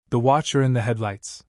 The watcher in the headlights.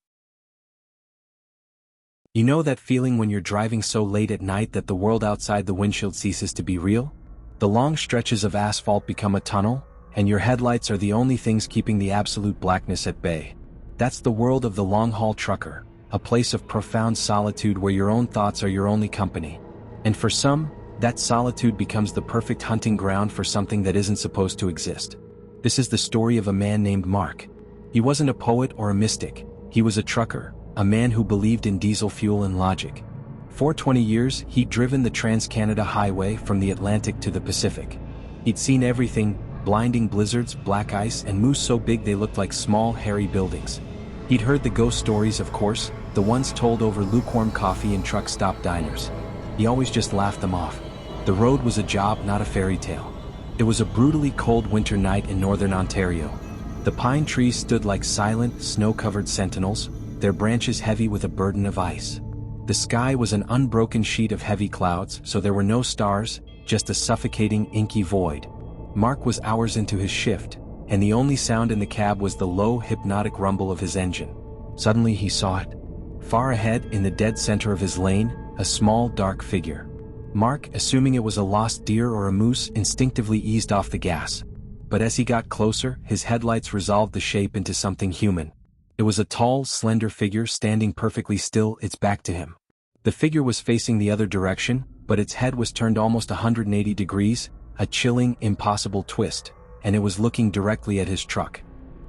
You know that feeling when you're driving so late at night that the world outside the windshield ceases to be real? The long stretches of asphalt become a tunnel, and your headlights are the only things keeping the absolute blackness at bay. That's the world of the long-haul trucker, a place of profound solitude where your own thoughts are your only company. And for some, that solitude becomes the perfect hunting ground for something that isn't supposed to exist. This is the story of a man named Mark. He wasn't a poet or a mystic, he was a trucker, a man who believed in diesel fuel and logic. For 20 years, he'd driven the Trans-Canada Highway from the Atlantic to the Pacific. He'd seen everything: blinding blizzards, black ice, and moose so big they looked like small, hairy buildings. He'd heard the ghost stories, of course, the ones told over lukewarm coffee in truck stop diners. He always just laughed them off. The road was a job, not a fairy tale. It was a brutally cold winter night in northern Ontario. The pine trees stood like silent, snow-covered sentinels, their branches heavy with a burden of ice. The sky was an unbroken sheet of heavy clouds, so there were no stars, just a suffocating, inky void. Mark was hours into his shift, and the only sound in the cab was the low, hypnotic rumble of his engine. Suddenly he saw it. Far ahead, in the dead center of his lane, a small, dark figure. Mark, assuming it was a lost deer or a moose, instinctively eased off the gas. But as he got closer, his headlights resolved the shape into something human. It was a tall, slender figure standing perfectly still, its back to him. The figure was facing the other direction, but its head was turned almost 180 degrees, a chilling, impossible twist, and it was looking directly at his truck.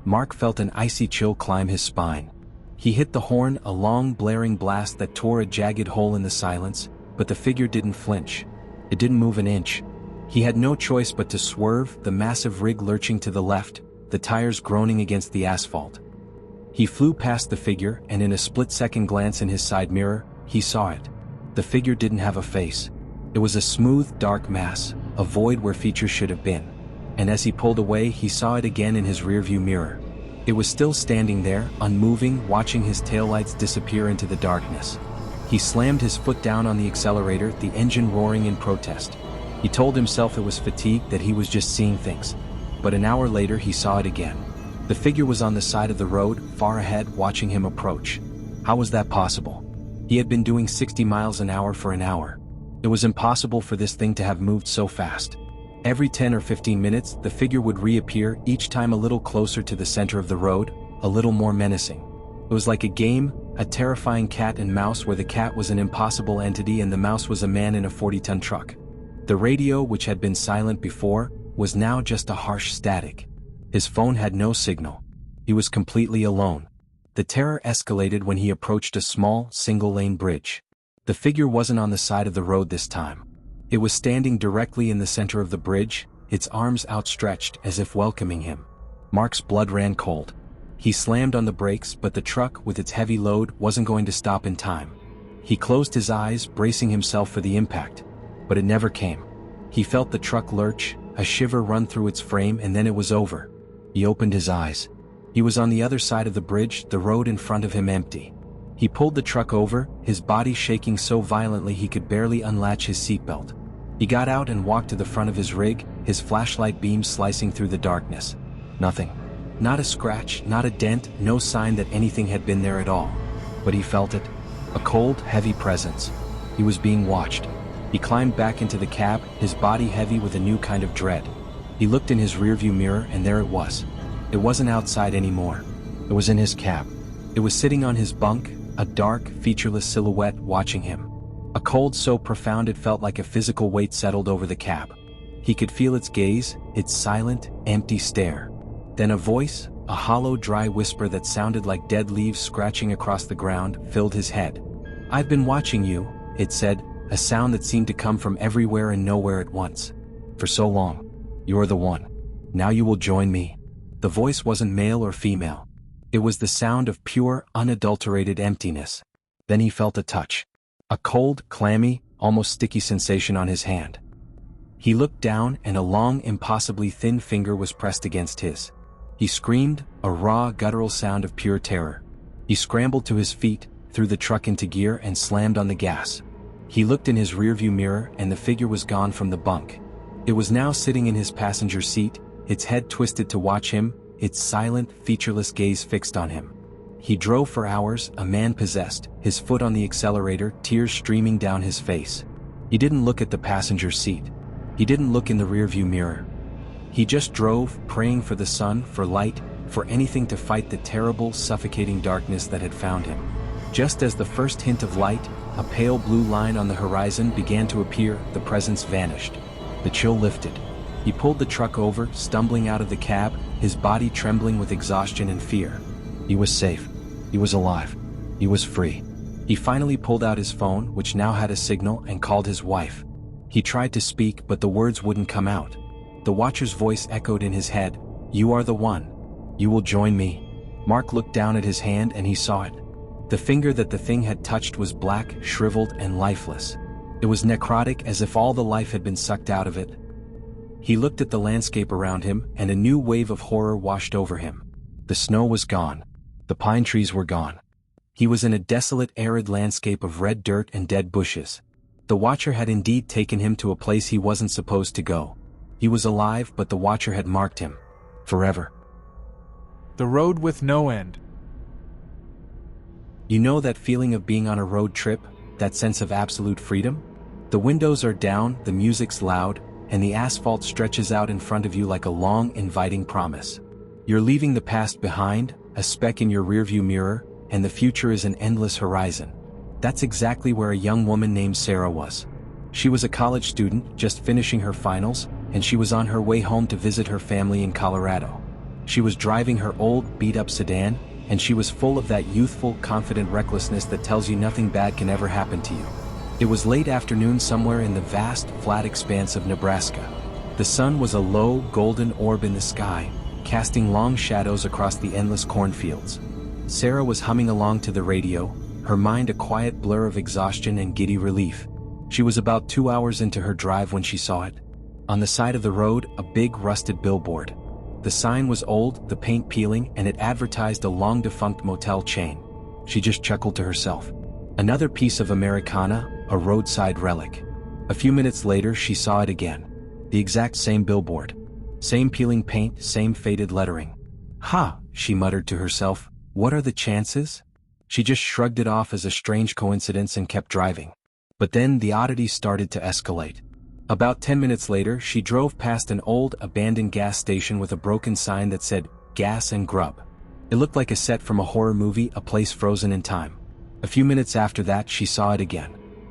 Mark felt an icy chill climb his spine. He hit the horn, a long, blaring blast that tore a jagged hole in the silence, but the figure didn't flinch. It didn't move an inch. He had no choice but to swerve, the massive rig lurching to the left, the tires groaning against the asphalt. He flew past the figure, and in a split-second glance in his side mirror, he saw it. The figure didn't have a face. It was a smooth, dark mass, a void where features should have been. And as he pulled away, he saw it again in his rearview mirror. It was still standing there, unmoving, watching his taillights disappear into the darkness. He slammed his foot down on the accelerator, the engine roaring in protest. He told himself it was fatigue, that he was just seeing things. But an hour later he saw it again. The figure was on the side of the road, far ahead, watching him approach. How was that possible? He had been doing 60 miles an hour for an hour. It was impossible for this thing to have moved so fast. Every 10 or 15 minutes, the figure would reappear, each time a little closer to the center of the road, a little more menacing. It was like a game, a terrifying cat and mouse where the cat was an impossible entity and the mouse was a man in a 40-ton truck. The radio, which had been silent before, was now just a harsh static. His phone had no signal. He was completely alone. The terror escalated when he approached a small, single-lane bridge. The figure wasn't on the side of the road this time. It was standing directly in the center of the bridge, its arms outstretched as if welcoming him. Mark's blood ran cold. He slammed on the brakes, but the truck, with its heavy load, wasn't going to stop in time. He closed his eyes, bracing himself for the impact. But it never came. He felt the truck lurch, a shiver run through its frame, and then it was over. He opened his eyes. He was on the other side of the bridge, the road in front of him empty. He pulled the truck over, his body shaking so violently he could barely unlatch his seatbelt. He got out and walked to the front of his rig, his flashlight beams slicing through the darkness. Nothing. Not a scratch, not a dent, no sign that anything had been there at all. But he felt it. A cold, heavy presence. He was being watched. He climbed back into the cab, his body heavy with a new kind of dread. He looked in his rearview mirror, and there it was. It wasn't outside anymore. It was in his cab. It was sitting on his bunk, a dark, featureless silhouette watching him. A cold so profound it felt like a physical weight settled over the cab. He could feel its gaze, its silent, empty stare. Then a voice, a hollow, dry whisper that sounded like dead leaves scratching across the ground, filled his head. "I've been watching you," it said, a sound that seemed to come from everywhere and nowhere at once. "For so long. You're the one. Now you will join me." The voice wasn't male or female. It was the sound of pure, unadulterated emptiness. Then he felt a touch. A cold, clammy, almost sticky sensation on his hand. He looked down, and a long, impossibly thin finger was pressed against his. He screamed, a raw, guttural sound of pure terror. He scrambled to his feet, threw the truck into gear, and slammed on the gas. He looked in his rearview mirror, and the figure was gone from the bunk. It was now sitting in his passenger seat, its head twisted to watch him, its silent, featureless gaze fixed on him. He drove for hours, a man possessed, his foot on the accelerator, tears streaming down his face. He didn't look at the passenger seat. He didn't look in the rearview mirror. He just drove, praying for the sun, for light, for anything to fight the terrible, suffocating darkness that had found him. Just as the first hint of light, a pale blue line on the horizon began to appear, the presence vanished. The chill lifted. He pulled the truck over, stumbling out of the cab, his body trembling with exhaustion and fear. He was safe. He was alive. He was free. He finally pulled out his phone, which now had a signal, and called his wife. He tried to speak, but the words wouldn't come out. The watcher's voice echoed in his head, "You are the one. You will join me." Mark looked down at his hand and he saw it. The finger that the thing had touched was black, shriveled, and lifeless. It was necrotic, as if all the life had been sucked out of it. He looked at the landscape around him, and a new wave of horror washed over him. The snow was gone. The pine trees were gone. He was in a desolate, arid landscape of red dirt and dead bushes. The Watcher had indeed taken him to a place he wasn't supposed to go. He was alive, but the Watcher had marked him. Forever. The road with no end. You know that feeling of being on a road trip, that sense of absolute freedom? The windows are down, the music's loud, and the asphalt stretches out in front of you like a long, inviting promise. You're leaving the past behind, a speck in your rearview mirror, and the future is an endless horizon. That's exactly where a young woman named Sarah was. She was a college student, just finishing her finals, and she was on her way home to visit her family in Colorado. She was driving her old, beat-up sedan, and she was full of that youthful, confident recklessness that tells you nothing bad can ever happen to you. It was late afternoon somewhere in the vast, flat expanse of Nebraska. The sun was a low, golden orb in the sky, casting long shadows across the endless cornfields. Sarah was humming along to the radio, her mind a quiet blur of exhaustion and giddy relief. She was about 2 hours into her drive when she saw it. On the side of the road, a big rusted billboard. The sign was old, the paint peeling, and it advertised a long-defunct motel chain. She just chuckled to herself. Another piece of Americana, a roadside relic. A few minutes later she saw it again. The exact same billboard. Same peeling paint, same faded lettering. "Ha," she muttered to herself, "what are the chances?" She just shrugged it off as a strange coincidence and kept driving. But then the oddity started to escalate. About 10 minutes later she drove past an old, abandoned gas station with a broken sign that said, "Gas and Grub." It looked like a set from a horror movie, a place frozen in time. A few minutes after that she saw it again.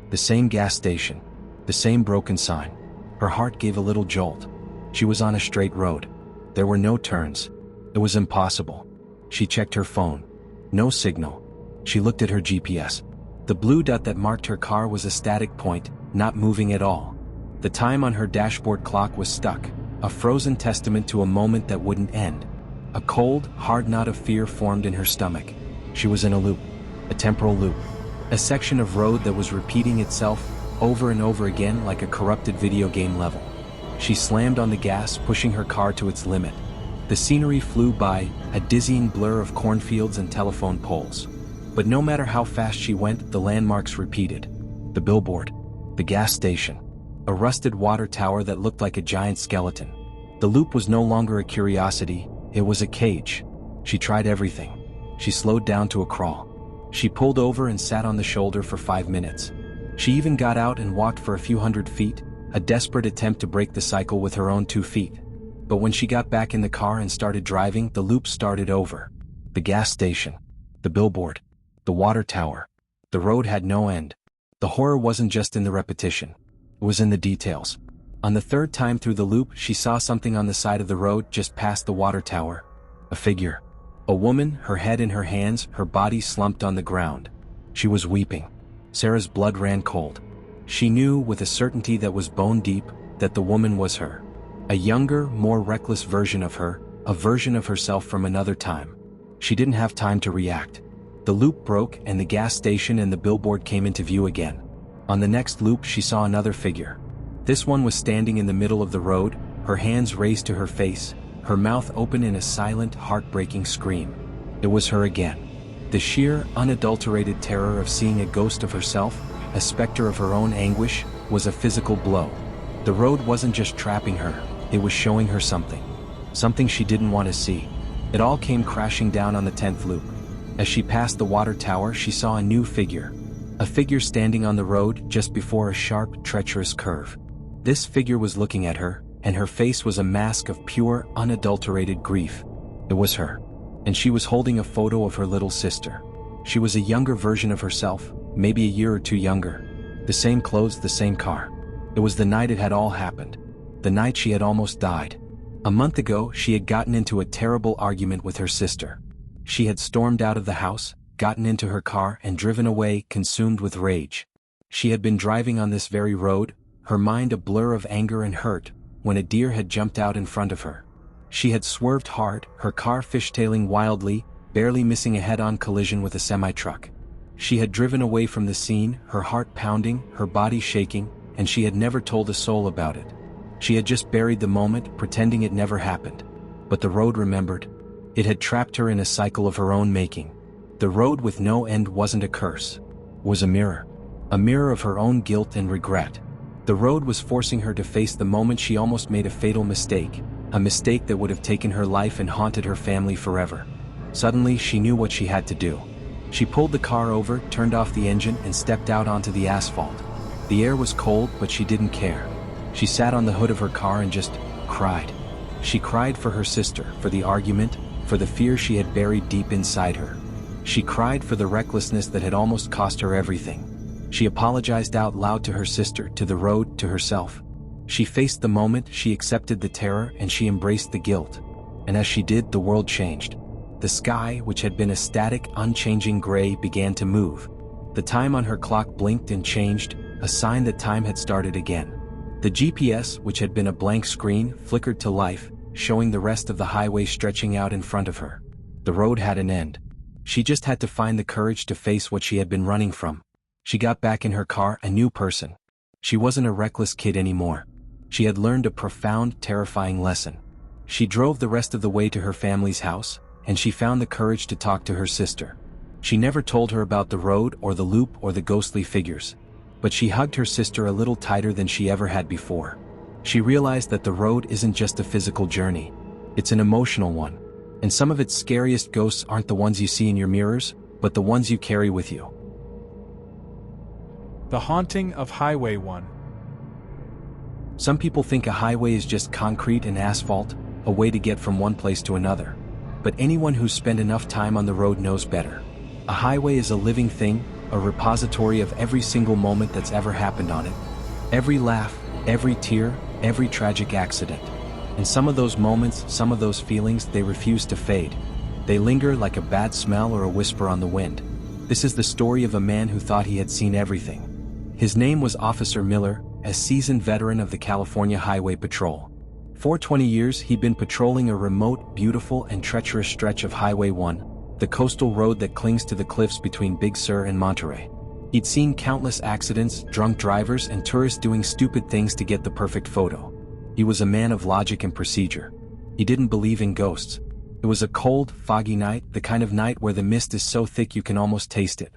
The same gas station. The same broken sign. Her heart gave a little jolt. She was on a straight road. There were no turns. It was impossible. She checked her phone. No signal. She looked at her GPS. The blue dot that marked her car was a static point, not moving at all. The time on her dashboard clock was stuck, a frozen testament to a moment that wouldn't end. A cold, hard knot of fear formed in her stomach. She was in a loop. A temporal loop. A section of road that was repeating itself over and over again like a corrupted video game level. She slammed on the gas, pushing her car to its limit. The scenery flew by, a dizzying blur of cornfields and telephone poles. But no matter how fast she went, the landmarks repeated. The billboard. The gas station. A rusted water tower that looked like a giant skeleton. The loop was no longer a curiosity, it was a cage. She tried everything. She slowed down to a crawl. She pulled over and sat on the shoulder for 5 minutes. She even got out and walked for a few hundred feet, a desperate attempt to break the cycle with her own 2 feet. But when she got back in the car and started driving, the loop started over. The gas station. The billboard. The water tower. The road had no end. The horror wasn't just in the repetition. It was in the details. On the third time through the loop, she saw something on the side of the road just past the water tower. A figure. A woman, her head in her hands, her body slumped on the ground. She was weeping. Sarah's blood ran cold. She knew, with a certainty that was bone deep, that the woman was her. A younger, more reckless version of her, a version of herself from another time. She didn't have time to react. The loop broke and the gas station and the billboard came into view again. On the next loop she saw another figure. This one was standing in the middle of the road, her hands raised to her face, her mouth open in a silent, heartbreaking scream. It was her again. The sheer, unadulterated terror of seeing a ghost of herself, a specter of her own anguish, was a physical blow. The road wasn't just trapping her, it was showing her something. Something she didn't want to see. It all came crashing down on the 10th loop. As she passed the water tower, she saw a new figure. A figure standing on the road just before a sharp, treacherous curve. This figure was looking at her, and her face was a mask of pure, unadulterated grief. It was her. And she was holding a photo of her little sister. She was a younger version of herself, maybe a year or two younger. The same clothes, the same car. It was the night it had all happened. The night she had almost died. A month ago, she had gotten into a terrible argument with her sister. She had stormed out of the house, gotten into her car and driven away, consumed with rage. She had been driving on this very road, her mind a blur of anger and hurt, when a deer had jumped out in front of her. She had swerved hard, her car fishtailing wildly, barely missing a head-on collision with a semi-truck. She had driven away from the scene, her heart pounding, her body shaking, and she had never told a soul about it. She had just buried the moment, pretending it never happened. But the road remembered. It had trapped her in a cycle of her own making. The road with no end wasn't a curse. Was a mirror. A mirror of her own guilt and regret. The road was forcing her to face the moment she almost made a fatal mistake. A mistake that would have taken her life and haunted her family forever. Suddenly, she knew what she had to do. She pulled the car over, turned off the engine, and stepped out onto the asphalt. The air was cold, but she didn't care. She sat on the hood of her car and just cried. She cried for her sister, for the argument, for the fear she had buried deep inside her. She cried for the recklessness that had almost cost her everything. She apologized out loud to her sister, to the road, to herself. She faced the moment, she accepted the terror, and she embraced the guilt. And as she did, the world changed. The sky, which had been a static, unchanging gray, began to move. The time on her clock blinked and changed, a sign that time had started again. The GPS, which had been a blank screen, flickered to life, showing the rest of the highway stretching out in front of her. The road had an end. She just had to find the courage to face what she had been running from. She got back in her car, a new person. She wasn't a reckless kid anymore. She had learned a profound, terrifying lesson. She drove the rest of the way to her family's house, and she found the courage to talk to her sister. She never told her about the road or the loop or the ghostly figures. But she hugged her sister a little tighter than she ever had before. She realized that the road isn't just a physical journey. It's an emotional one. And some of its scariest ghosts aren't the ones you see in your mirrors, but the ones you carry with you. The Haunting of Highway 1. Some people think a highway is just concrete and asphalt, a way to get from one place to another. But anyone who's spent enough time on the road knows better. A highway is a living thing, a repository of every single moment that's ever happened on it. Every laugh, every tear, every tragic accident. And some of those moments, some of those feelings, they refuse to fade. They linger like a bad smell or a whisper on the wind. This is the story of a man who thought he had seen everything. His name was Officer Miller, a seasoned veteran of the California Highway Patrol. For 20 years he'd been patrolling a remote, beautiful, and treacherous stretch of Highway 1, the coastal road that clings to the cliffs between Big Sur and Monterey. He'd seen countless accidents, drunk drivers, and tourists doing stupid things to get the perfect photo. He was a man of logic and procedure. He didn't believe in ghosts. It was a cold, foggy night, the kind of night where the mist is so thick you can almost taste it.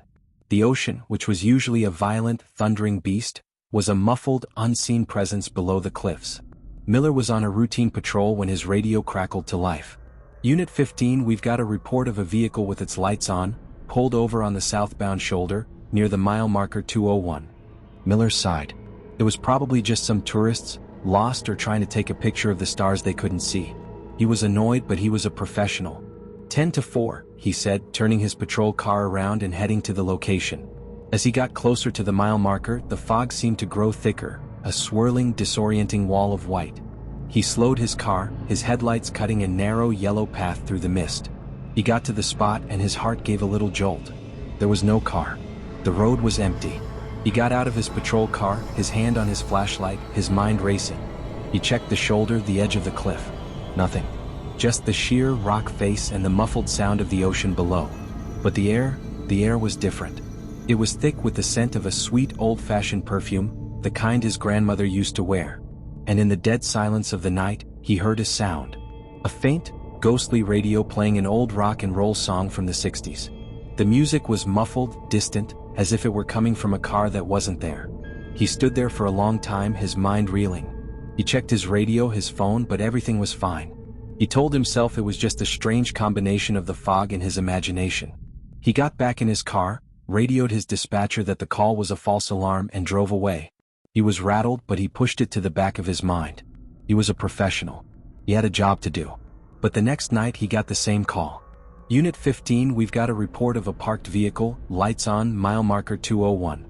The ocean, which was usually a violent, thundering beast, was a muffled, unseen presence below the cliffs. Miller was on a routine patrol when his radio crackled to life. Unit 15, we've got a report of a vehicle with its lights on, pulled over on the southbound shoulder, near the mile marker 201. Miller sighed. It was probably just some tourists, lost or trying to take a picture of the stars they couldn't see. He was annoyed, but he was a professional. 10-4, he said, turning his patrol car around and heading to the location. As he got closer to the mile marker, the fog seemed to grow thicker, a swirling, disorienting wall of white. He slowed his car, his headlights cutting a narrow yellow path through the mist. He got to the spot and his heart gave a little jolt. There was no car. The road was empty. He got out of his patrol car, his hand on his flashlight, his mind racing. He checked the shoulder, the edge of the cliff. Nothing. Just the sheer rock face and the muffled sound of the ocean below. But the air was different. It was thick with the scent of a sweet old-fashioned perfume, the kind his grandmother used to wear. And in the dead silence of the night, he heard a sound. A faint, ghostly radio playing an old rock and roll song from the 60s. The music was muffled, distant, as if it were coming from a car that wasn't there. He stood there for a long time, his mind reeling. He checked his radio, his phone, but everything was fine. He told himself it was just a strange combination of the fog and his imagination. He got back in his car, radioed his dispatcher that the call was a false alarm and drove away. He was rattled, but he pushed it to the back of his mind. He was a professional. He had a job to do. But the next night he got the same call. Unit 15, we've got a report of a parked vehicle, lights on, mile marker 201.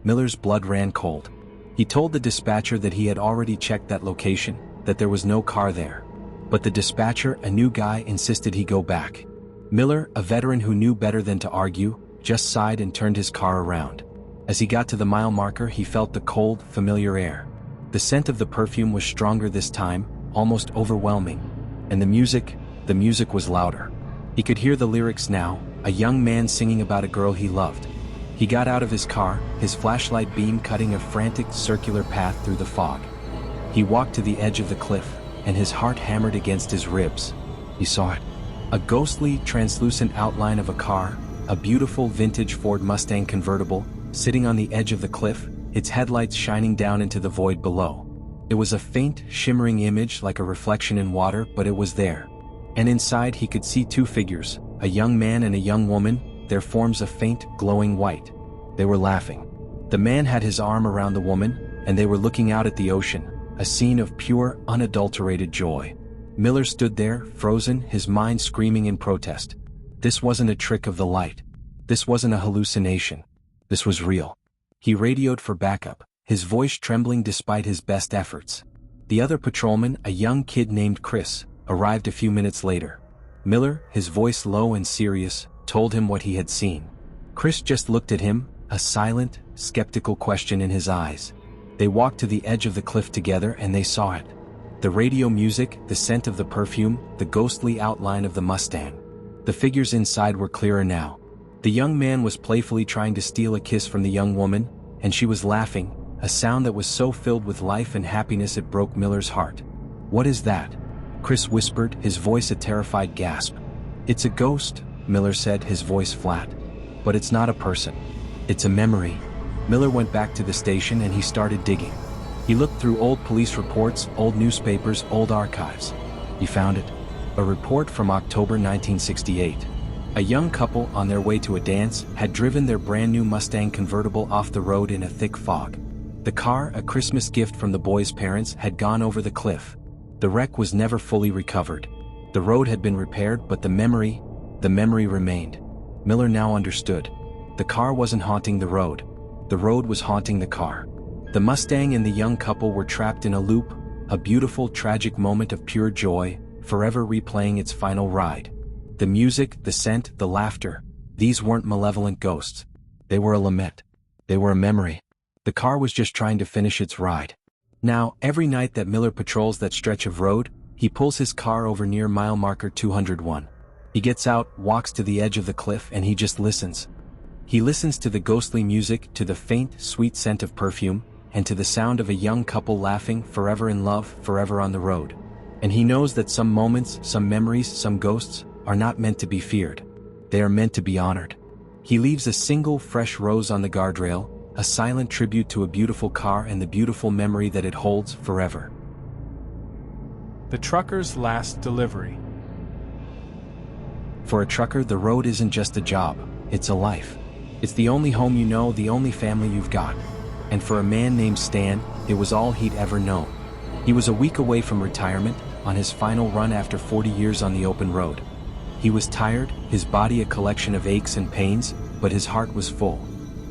Miller's blood ran cold. He told the dispatcher that he had already checked that location, that there was no car there. But the dispatcher, a new guy, insisted he go back. Miller, a veteran who knew better than to argue, just sighed and turned his car around. As he got to the mile marker, he felt the cold, familiar air. The scent of the perfume was stronger this time, almost overwhelming. And the music was louder. He could hear the lyrics now, a young man singing about a girl he loved. He got out of his car, his flashlight beam cutting a frantic circular path through the fog. He walked to the edge of the cliff, and his heart hammered against his ribs. He saw it. A ghostly, translucent outline of a car, a beautiful vintage Ford Mustang convertible, sitting on the edge of the cliff, its headlights shining down into the void below. It was a faint, shimmering image like a reflection in water, but it was there. And inside he could see two figures, a young man and a young woman, their forms a faint, glowing white. They were laughing. The man had his arm around the woman, and they were looking out at the ocean, a scene of pure, unadulterated joy. Miller stood there, frozen, his mind screaming in protest. This wasn't a trick of the light. This wasn't a hallucination. This was real. He radioed for backup, his voice trembling despite his best efforts. The other patrolman, a young kid named Chris, arrived a few minutes later. Miller, his voice low and serious, told him what he had seen. Chris just looked at him, a silent, skeptical question in his eyes. They walked to the edge of the cliff together and they saw it. The radio music, the scent of the perfume, the ghostly outline of the Mustang. The figures inside were clearer now. The young man was playfully trying to steal a kiss from the young woman, and she was laughing, a sound that was so filled with life and happiness it broke Miller's heart. "What is that?" Chris whispered, his voice a terrified gasp. "It's a ghost," Miller said, his voice flat. "But it's not a person. It's a memory." Miller went back to the station and he started digging. He looked through old police reports, old newspapers, old archives. He found it. A report from October 1968. A young couple on their way to a dance had driven their brand new Mustang convertible off the road in a thick fog. The car, a Christmas gift from the boy's parents, had gone over the cliff. The wreck was never fully recovered. The road had been repaired, but the memory remained. Miller now understood. The car wasn't haunting the road. The road was haunting the car. The Mustang and the young couple were trapped in a loop, a beautiful, tragic moment of pure joy, forever replaying its final ride. The music, the scent, the laughter, these weren't malevolent ghosts. They were a lament. They were a memory. The car was just trying to finish its ride. Now, every night that Miller patrols that stretch of road, he pulls his car over near mile marker 201. He gets out, walks to the edge of the cliff, and he just listens. He listens to the ghostly music, to the faint, sweet scent of perfume, and to the sound of a young couple laughing, forever in love, forever on the road. And he knows that some moments, some memories, some ghosts, are not meant to be feared. They are meant to be honored. He leaves a single fresh rose on the guardrail, a silent tribute to a beautiful car and the beautiful memory that it holds forever. The trucker's last delivery. For a trucker, the road isn't just a job, it's a life. It's the only home you know, the only family you've got. And for a man named Stan, it was all he'd ever known. He was a week away from retirement, on his final run after 40 years on the open road. He was tired, his body a collection of aches and pains, but his heart was full.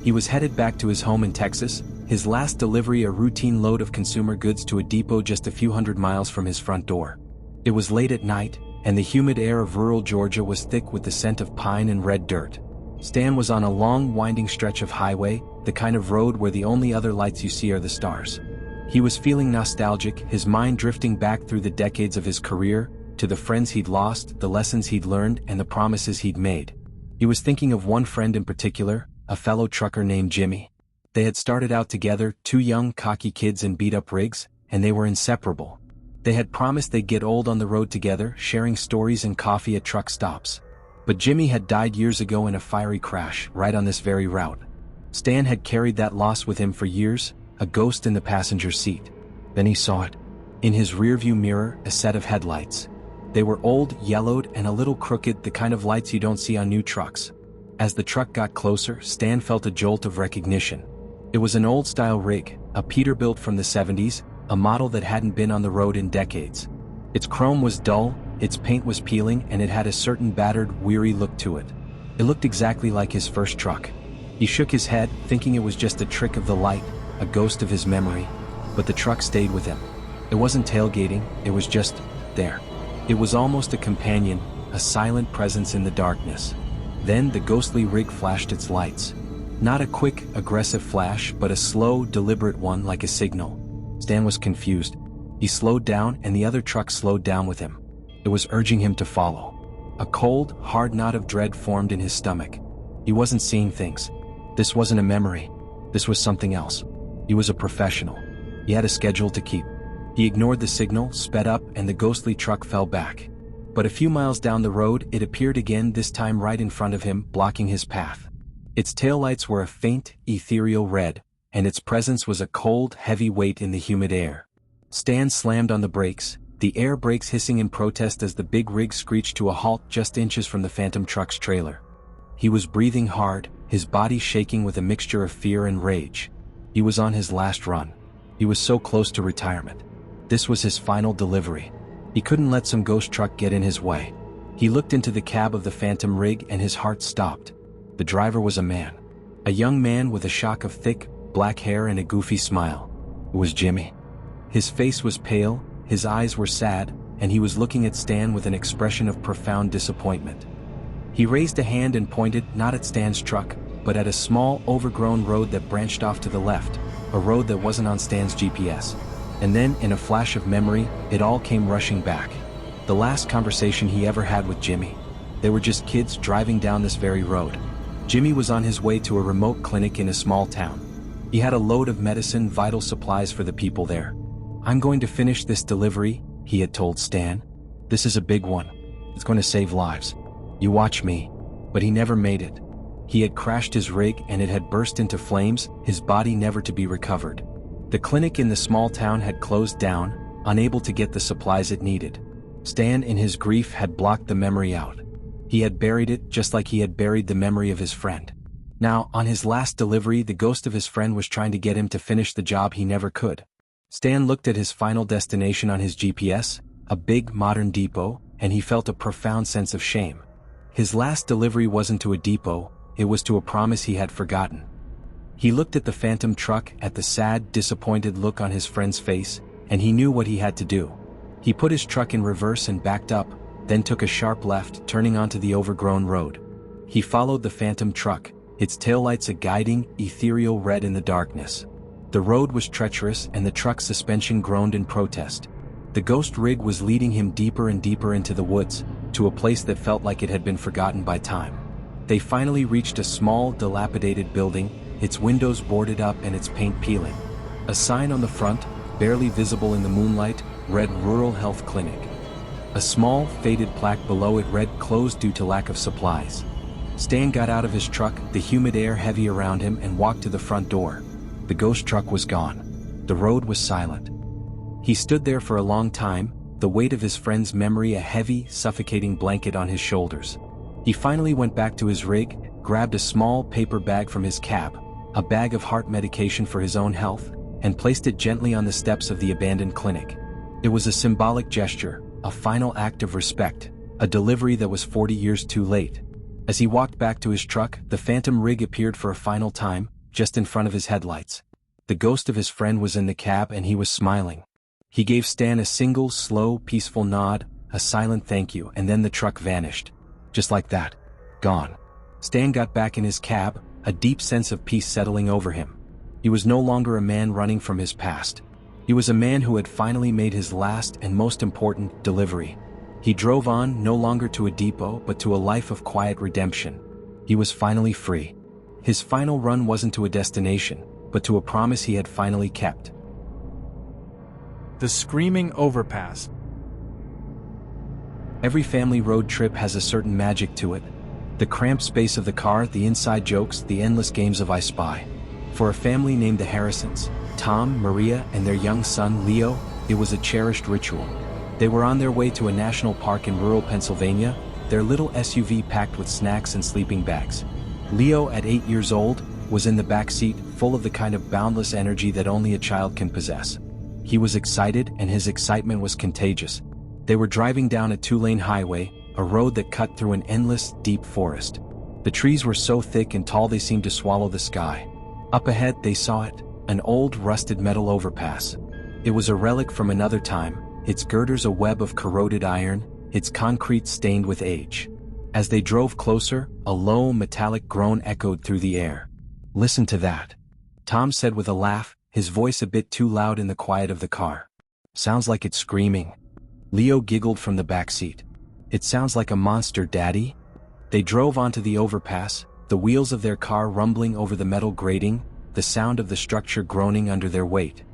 He was headed back to his home in Texas, his last delivery a routine load of consumer goods to a depot just a few hundred miles from his front door. It was late at night, and the humid air of rural Georgia was thick with the scent of pine and red dirt. Stan was on a long, winding stretch of highway, the kind of road where the only other lights you see are the stars. He was feeling nostalgic, his mind drifting back through the decades of his career, to the friends he'd lost, the lessons he'd learned, and the promises he'd made. He was thinking of one friend in particular, a fellow trucker named Jimmy. They had started out together, two young, cocky kids in beat-up rigs, and they were inseparable. They had promised they'd get old on the road together, sharing stories and coffee at truck stops. But Jimmy had died years ago in a fiery crash, right on this very route. Stan had carried that loss with him for years, a ghost in the passenger seat. Then he saw it. In his rearview mirror, a set of headlights. They were old, yellowed, and a little crooked, the kind of lights you don't see on new trucks. As the truck got closer, Stan felt a jolt of recognition. It was an old-style rig, a Peterbilt from the 70s, a model that hadn't been on the road in decades. Its chrome was dull, its paint was peeling, and it had a certain battered, weary look to it. It looked exactly like his first truck. He shook his head, thinking it was just a trick of the light, a ghost of his memory. But the truck stayed with him. It wasn't tailgating, it was just there. It was almost a companion, a silent presence in the darkness. Then the ghostly rig flashed its lights. Not a quick, aggressive flash, but a slow, deliberate one like a signal. Stan was confused. He slowed down, and the other truck slowed down with him. It was urging him to follow. A cold, hard knot of dread formed in his stomach. He wasn't seeing things. This wasn't a memory. This was something else. He was a professional. He had a schedule to keep. He ignored the signal, sped up, and the ghostly truck fell back. But a few miles down the road, it appeared again, this time right in front of him, blocking his path. Its taillights were a faint, ethereal red, and its presence was a cold, heavy weight in the humid air. Stan slammed on the brakes, the air brakes hissing in protest as the big rig screeched to a halt just inches from the phantom truck's trailer. He was breathing hard, his body shaking with a mixture of fear and rage. He was on his last run. He was so close to retirement. This was his final delivery. He couldn't let some ghost truck get in his way. He looked into the cab of the phantom rig and his heart stopped. The driver was a man. A young man with a shock of thick, black hair and a goofy smile. It was Jimmy. His face was pale, his eyes were sad, and he was looking at Stan with an expression of profound disappointment. He raised a hand and pointed not at Stan's truck, but at a small, overgrown road that branched off to the left, a road that wasn't on Stan's GPS. And then, in a flash of memory, it all came rushing back. The last conversation he ever had with Jimmy. They were just kids driving down this very road. Jimmy was on his way to a remote clinic in a small town. He had a load of medicine, vital supplies for the people there. "I'm going to finish this delivery," he had told Stan. "This is a big one. It's going to save lives. You watch me." But he never made it. He had crashed his rig and it had burst into flames, his body never to be recovered. The clinic in the small town had closed down, unable to get the supplies it needed. Stan, in his grief, had blocked the memory out. He had buried it just like he had buried the memory of his friend. Now, on his last delivery, the ghost of his friend was trying to get him to finish the job he never could. Stan looked at his final destination on his GPS, a big, modern depot, and he felt a profound sense of shame. His last delivery wasn't to a depot, it was to a promise he had forgotten. He looked at the phantom truck, at the sad, disappointed look on his friend's face, and he knew what he had to do. He put his truck in reverse and backed up, then took a sharp left, turning onto the overgrown road. He followed the phantom truck, its taillights a guiding, ethereal red in the darkness. The road was treacherous and the truck's suspension groaned in protest. The ghost rig was leading him deeper and deeper into the woods, to a place that felt like it had been forgotten by time. They finally reached a small, dilapidated building, its windows boarded up and its paint peeling. A sign on the front, barely visible in the moonlight, read Rural Health Clinic. A small, faded plaque below it read closed due to lack of supplies. Stan got out of his truck, the humid air heavy around him, and walked to the front door. The ghost truck was gone. The road was silent. He stood there for a long time, the weight of his friend's memory a heavy, suffocating blanket on his shoulders. He finally went back to his rig, grabbed a small paper bag from his cab, a bag of heart medication for his own health, and placed it gently on the steps of the abandoned clinic. It was a symbolic gesture, a final act of respect, a delivery that was 40 years too late. As he walked back to his truck, the phantom rig appeared for a final time, just in front of his headlights. The ghost of his friend was in the cab and he was smiling. He gave Stan a single, slow, peaceful nod, a silent thank you, and then the truck vanished. Just like that. Gone. Stan got back in his cab, a deep sense of peace settling over him. He was no longer a man running from his past. He was a man who had finally made his last and most important delivery. He drove on, no longer to a depot, but to a life of quiet redemption. He was finally free. His final run wasn't to a destination, but to a promise he had finally kept. The Screaming Overpass. Every family road trip has a certain magic to it. The cramped space of the car, the inside jokes, the endless games of I Spy. For a family named the Harrisons, Tom, Maria, and their young son, Leo, it was a cherished ritual. They were on their way to a national park in rural Pennsylvania, their little SUV packed with snacks and sleeping bags. Leo, at 8 years old, was in the back seat, full of the kind of boundless energy that only a child can possess. He was excited, and his excitement was contagious. They were driving down a 2-lane highway, a road that cut through an endless, deep forest. The trees were so thick and tall they seemed to swallow the sky. Up ahead they saw it, an old rusted metal overpass. It was a relic from another time, its girders a web of corroded iron, its concrete stained with age. As they drove closer, a low metallic groan echoed through the air. "Listen to that," Tom said with a laugh, his voice a bit too loud in the quiet of the car. "Sounds like it's screaming." Leo giggled from the back seat. "It sounds like a monster, Daddy." They drove onto the overpass, the wheels of their car rumbling over the metal grating, the sound of the structure groaning under their weight.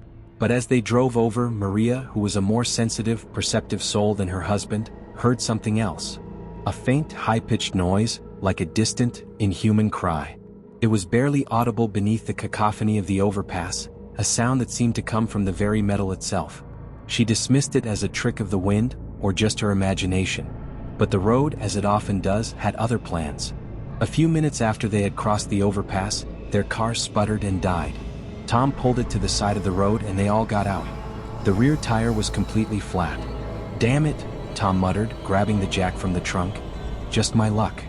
But as they drove over, Maria, who was a more sensitive, perceptive soul than her husband, heard something else. A faint, high-pitched noise, like a distant, inhuman cry. It was barely audible beneath the cacophony of the overpass, a sound that seemed to come from the very metal itself. She dismissed it as a trick of the wind, or just her imagination. But the road, as it often does, had other plans. A few minutes after they had crossed the overpass, their car sputtered and died. Tom pulled it to the side of the road and they all got out. The rear tire was completely flat. "Damn it," Tom muttered, grabbing the jack from the trunk. "Just my luck."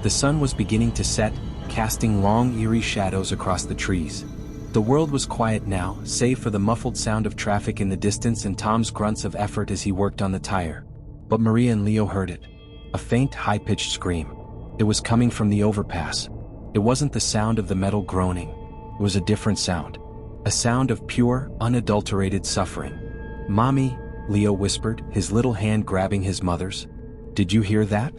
The sun was beginning to set, casting long, eerie shadows across the trees. The world was quiet now, save for the muffled sound of traffic in the distance and Tom's grunts of effort as he worked on the tire. But Maria and Leo heard it. A faint, high-pitched scream. It was coming from the overpass. It wasn't the sound of the metal groaning. It was a different sound. A sound of pure, unadulterated suffering. "Mommy," Leo whispered, his little hand grabbing his mother's. "Did you hear that?"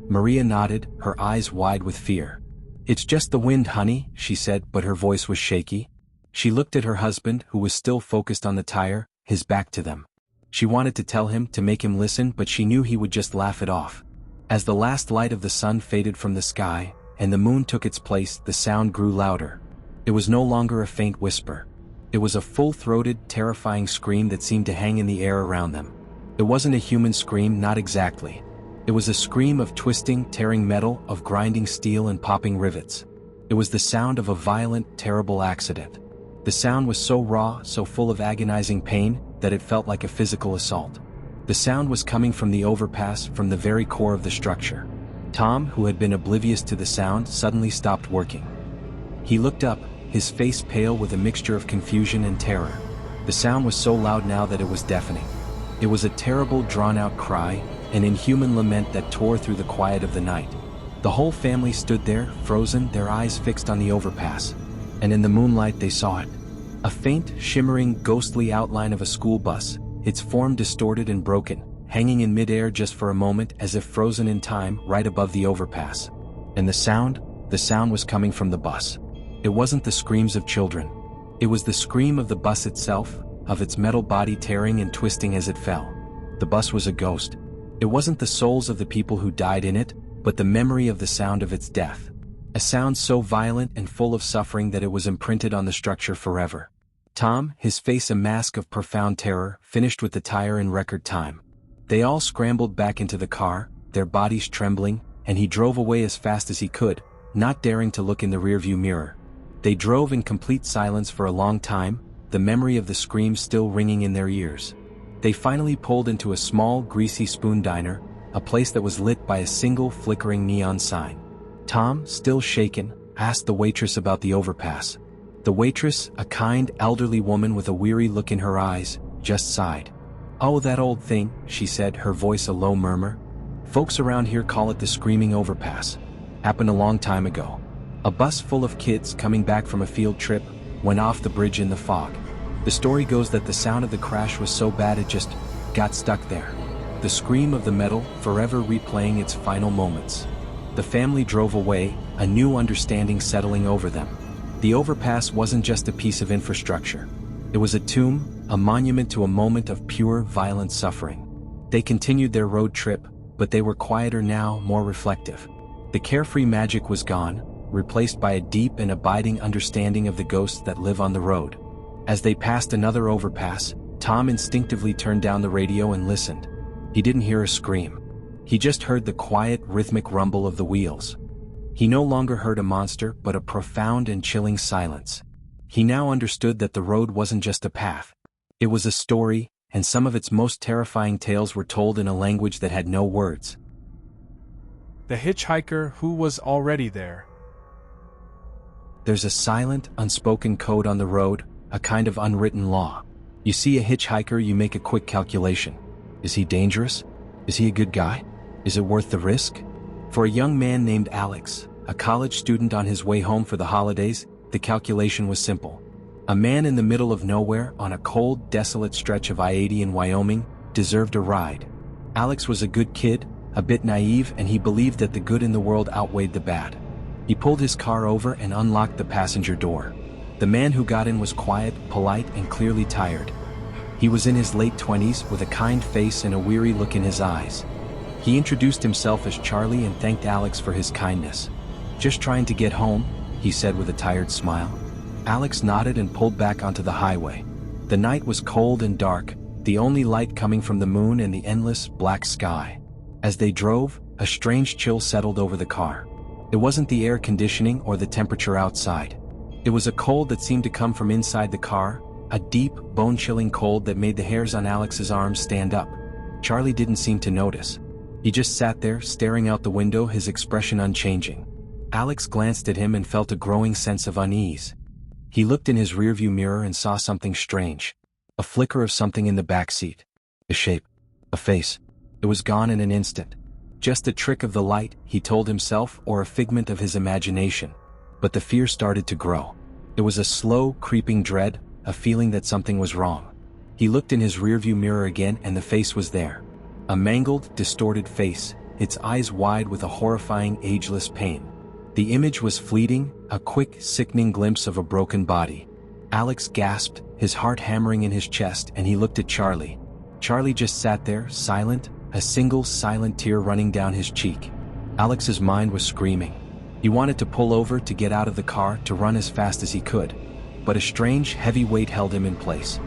Maria nodded, her eyes wide with fear. "It's just the wind, honey," she said, but her voice was shaky. She looked at her husband, who was still focused on the tire, his back to them. She wanted to tell him, to make him listen, but she knew he would just laugh it off. As the last light of the sun faded from the sky, and the moon took its place, the sound grew louder. It was no longer a faint whisper. It was a full-throated, terrifying scream that seemed to hang in the air around them. It wasn't a human scream, not exactly. It was a scream of twisting, tearing metal, of grinding steel and popping rivets. It was the sound of a violent, terrible accident. The sound was so raw, so full of agonizing pain, that it felt like a physical assault. The sound was coming from the overpass, from the very core of the structure. Tom, who had been oblivious to the sound, suddenly stopped working. He looked up, his face pale with a mixture of confusion and terror. The sound was so loud now that it was deafening. It was a terrible, drawn-out cry, an inhuman lament that tore through the quiet of the night. The whole family stood there, frozen, their eyes fixed on the overpass. And in the moonlight they saw it. A faint, shimmering, ghostly outline of a school bus, its form distorted and broken, hanging in midair just for a moment as if frozen in time, right above the overpass. And the sound was coming from the bus. It wasn't the screams of children. It was the scream of the bus itself, of its metal body tearing and twisting as it fell. The bus was a ghost. It wasn't the souls of the people who died in it, but the memory of the sound of its death. A sound so violent and full of suffering that it was imprinted on the structure forever. Tom, his face a mask of profound terror, finished with the tire in record time. They all scrambled back into the car, their bodies trembling, and he drove away as fast as he could, not daring to look in the rearview mirror. They drove in complete silence for a long time, the memory of the screams still ringing in their ears. They finally pulled into a small, greasy spoon diner, a place that was lit by a single flickering neon sign. Tom, still shaken, asked the waitress about the overpass. The waitress, a kind, elderly woman with a weary look in her eyes, just sighed. "Oh, that old thing," she said, her voice a low murmur. "Folks around here call it the Screaming Overpass. Happened a long time ago. A bus full of kids coming back from a field trip went off the bridge in the fog. The story goes that the sound of the crash was so bad it just got stuck there. The scream of the metal, forever replaying its final moments." The family drove away, a new understanding settling over them. The overpass wasn't just a piece of infrastructure. It was a tomb, a monument to a moment of pure, violent suffering. They continued their road trip, but they were quieter now, more reflective. The carefree magic was gone, replaced by a deep and abiding understanding of the ghosts that live on the road. As they passed another overpass, Tom instinctively turned down the radio and listened. He didn't hear a scream. He just heard the quiet, rhythmic rumble of the wheels. He no longer heard a monster but a profound and chilling silence. He now understood that the road wasn't just a path. It was a story, and some of its most terrifying tales were told in a language that had no words. The hitchhiker who was already there. There's a silent, unspoken code on the road, a kind of unwritten law. You see a hitchhiker, you make a quick calculation. Is he dangerous? Is he a good guy? Is it worth the risk? For a young man named Alex, a college student on his way home for the holidays, the calculation was simple. A man in the middle of nowhere, on a cold, desolate stretch of I-80 in Wyoming, deserved a ride. Alex was a good kid, a bit naive, and he believed that the good in the world outweighed the bad. He pulled his car over and unlocked the passenger door. The man who got in was quiet, polite, and clearly tired. He was in his late 20s, with a kind face and a weary look in his eyes. He introduced himself as Charlie and thanked Alex for his kindness. "Just trying to get home," he said with a tired smile. Alex nodded and pulled back onto the highway. The night was cold and dark, the only light coming from the moon and the endless, black sky. As they drove, a strange chill settled over the car. It wasn't the air conditioning or the temperature outside. It was a cold that seemed to come from inside the car, a deep, bone-chilling cold that made the hairs on Alex's arms stand up. Charlie didn't seem to notice. He just sat there, staring out the window, his expression unchanging. Alex glanced at him and felt a growing sense of unease. He looked in his rearview mirror and saw something strange. A flicker of something in the backseat. A shape. A face. It was gone in an instant. Just a trick of the light, he told himself, or a figment of his imagination. But the fear started to grow. It was a slow, creeping dread, a feeling that something was wrong. He looked in his rearview mirror again and the face was there. A mangled, distorted face, its eyes wide with a horrifying, ageless pain. The image was fleeting, a quick, sickening glimpse of a broken body. Alex gasped, his heart hammering in his chest, and he looked at Charlie. Charlie just sat there, silent, a single silent tear running down his cheek. Alex's mind was screaming. He wanted to pull over, to get out of the car, to run as fast as he could. But a strange, heavy weight held him in place.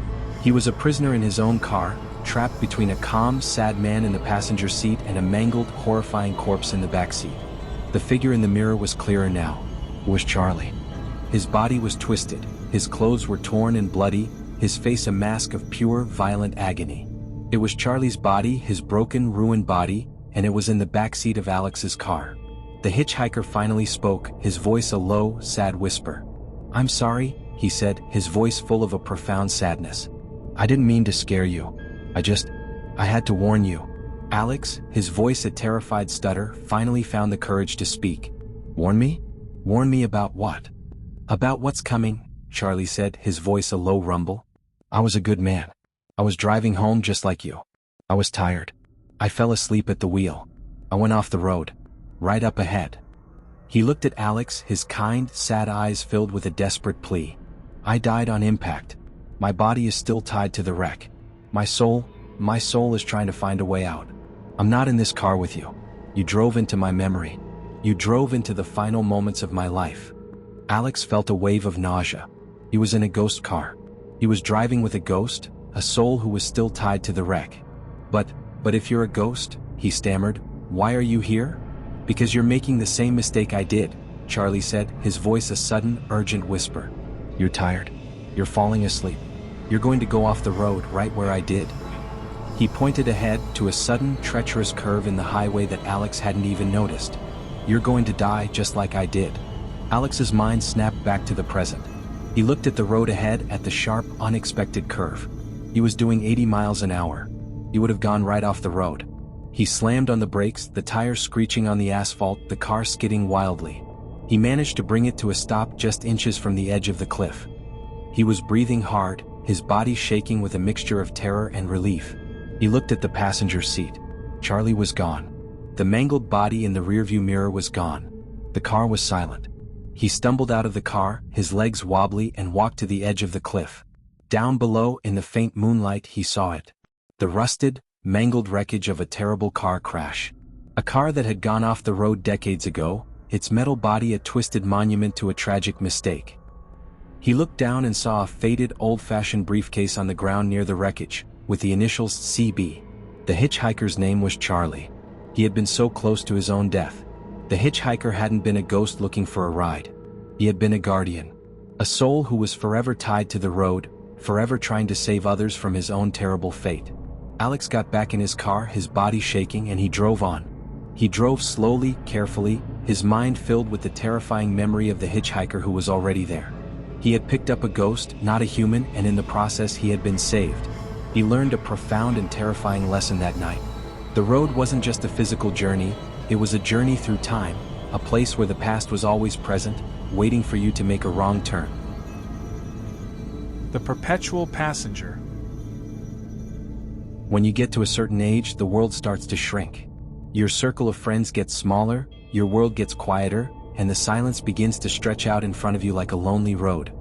He was a prisoner in his own car, trapped between a calm, sad man in the passenger seat and a mangled, horrifying corpse in the backseat. The figure in the mirror was clearer now. It was Charlie. His body was twisted, his clothes were torn and bloody, his face a mask of pure, violent agony. It was Charlie's body, his broken, ruined body, and it was in the backseat of Alex's car. The hitchhiker finally spoke, his voice a low, sad whisper. "I'm sorry," he said, his voice full of a profound sadness. "I didn't mean to scare you. I had to warn you." Alex, his voice a terrified stutter, finally found the courage to speak. "Warn me? Warn me about what?" "About what's coming," Charlie said, his voice a low rumble. "I was a good man. I was driving home just like you. I was tired. I fell asleep at the wheel. I went off the road. Right up ahead." He looked at Alex, his kind, sad eyes filled with a desperate plea. "I died on impact. My body is still tied to the wreck. My soul is trying to find a way out. I'm not in this car with you. You drove into my memory. You drove into the final moments of my life." Alex felt a wave of nausea. He was in a ghost car. He was driving with a ghost, a soul who was still tied to the wreck. But if you're a ghost," he stammered, "why are you here?" "Because you're making the same mistake I did," Charlie said, his voice a sudden, urgent whisper. "You're tired. You're falling asleep. You're going to go off the road right where I did." He pointed ahead to a sudden, treacherous curve in the highway that Alex hadn't even noticed. "You're going to die just like I did." Alex's mind snapped back to the present. He looked at the road ahead, at the sharp, unexpected curve. He was doing 80 miles an hour. He would have gone right off the road. He slammed on the brakes, the tires screeching on the asphalt, the car skidding wildly. He managed to bring it to a stop just inches from the edge of the cliff. He was breathing hard, his body shaking with a mixture of terror and relief. He looked at the passenger seat. Charlie was gone. The mangled body in the rearview mirror was gone. The car was silent. He stumbled out of the car, his legs wobbly, and walked to the edge of the cliff. Down below, in the faint moonlight, he saw it. The rusted, mangled wreckage of a terrible car crash. A car that had gone off the road decades ago, its metal body a twisted monument to a tragic mistake. He looked down and saw a faded, old-fashioned briefcase on the ground near the wreckage, with the initials CB. The hitchhiker's name was Charlie. He had been so close to his own death. The hitchhiker hadn't been a ghost looking for a ride. He had been a guardian. A soul who was forever tied to the road, forever trying to save others from his own terrible fate. Alex got back in his car, his body shaking, and he drove on. He drove slowly, carefully, his mind filled with the terrifying memory of the hitchhiker who was already there. He had picked up a ghost, not a human, and in the process he had been saved. He learned a profound and terrifying lesson that night. The road wasn't just a physical journey, it was a journey through time, a place where the past was always present, waiting for you to make a wrong turn. The Perpetual Passenger. When you get to a certain age, the world starts to shrink. Your circle of friends gets smaller, your world gets quieter, and the silence begins to stretch out in front of you like a lonely road.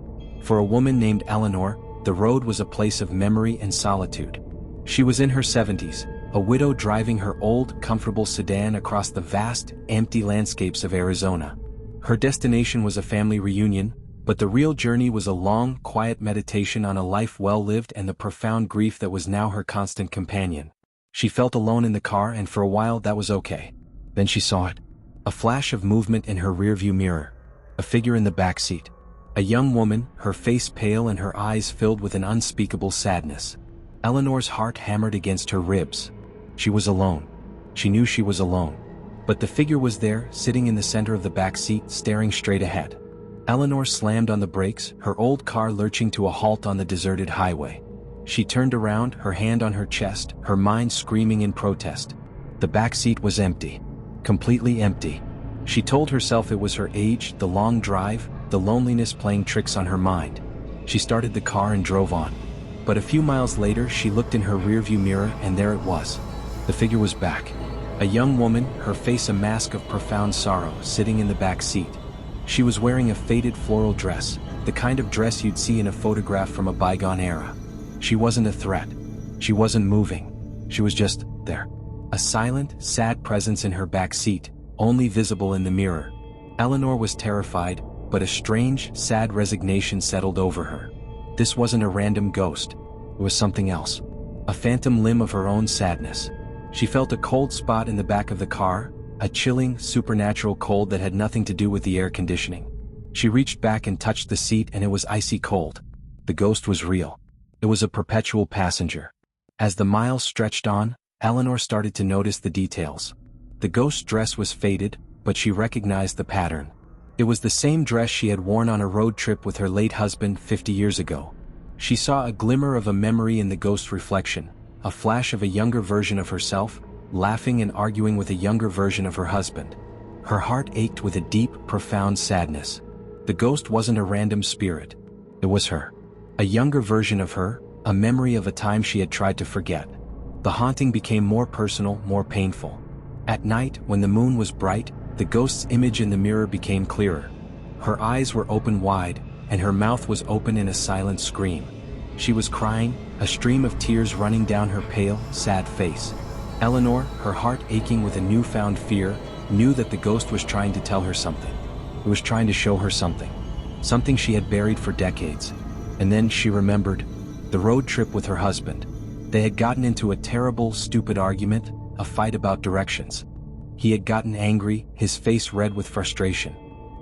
For a woman named Eleanor, the road was a place of memory and solitude. She was in her 70s, a widow driving her old, comfortable sedan across the vast, empty landscapes of Arizona. Her destination was a family reunion, but the real journey was a long, quiet meditation on a life well lived and the profound grief that was now her constant companion. She felt alone in the car, and for a while that was okay. Then she saw it. A flash of movement in her rearview mirror. A figure in the backseat. A young woman, her face pale and her eyes filled with an unspeakable sadness. Eleanor's heart hammered against her ribs. She was alone. She knew she was alone. But the figure was there, sitting in the center of the backseat, staring straight ahead. Eleanor slammed on the brakes, her old car lurching to a halt on the deserted highway. She turned around, her hand on her chest, her mind screaming in protest. The backseat was empty. Completely empty. She told herself it was her age, the long drive, the loneliness playing tricks on her mind. She started the car and drove on. But a few miles later she looked in her rearview mirror, and there it was. The figure was back. A young woman, her face a mask of profound sorrow, sitting in the back seat. She was wearing a faded floral dress, the kind of dress you'd see in a photograph from a bygone era. She wasn't a threat. She wasn't moving. She was just there. A silent, sad presence in her back seat, only visible in the mirror. Eleanor was terrified, but a strange, sad resignation settled over her. This wasn't a random ghost. It was something else. A phantom limb of her own sadness. She felt a cold spot in the back of the car, a chilling, supernatural cold that had nothing to do with the air conditioning. She reached back and touched the seat, and it was icy cold. The ghost was real. It was a perpetual passenger. As the miles stretched on, Eleanor started to notice the details. The ghost's dress was faded, but she recognized the pattern. It was the same dress she had worn on a road trip with her late husband 50 years ago. She saw a glimmer of a memory in the ghost's reflection, a flash of a younger version of herself, laughing and arguing with a younger version of her husband. Her heart ached with a deep, profound sadness. The ghost wasn't a random spirit. It was her. A younger version of her, a memory of a time she had tried to forget. The haunting became more personal, more painful. At night, when the moon was bright, the ghost's image in the mirror became clearer. Her eyes were open wide, and her mouth was open in a silent scream. She was crying, a stream of tears running down her pale, sad face. Eleanor, her heart aching with a newfound fear, knew that the ghost was trying to tell her something. It was trying to show her something. Something she had buried for decades. And then she remembered the road trip with her husband. They had gotten into a terrible, stupid argument, a fight about directions. He had gotten angry, his face red with frustration.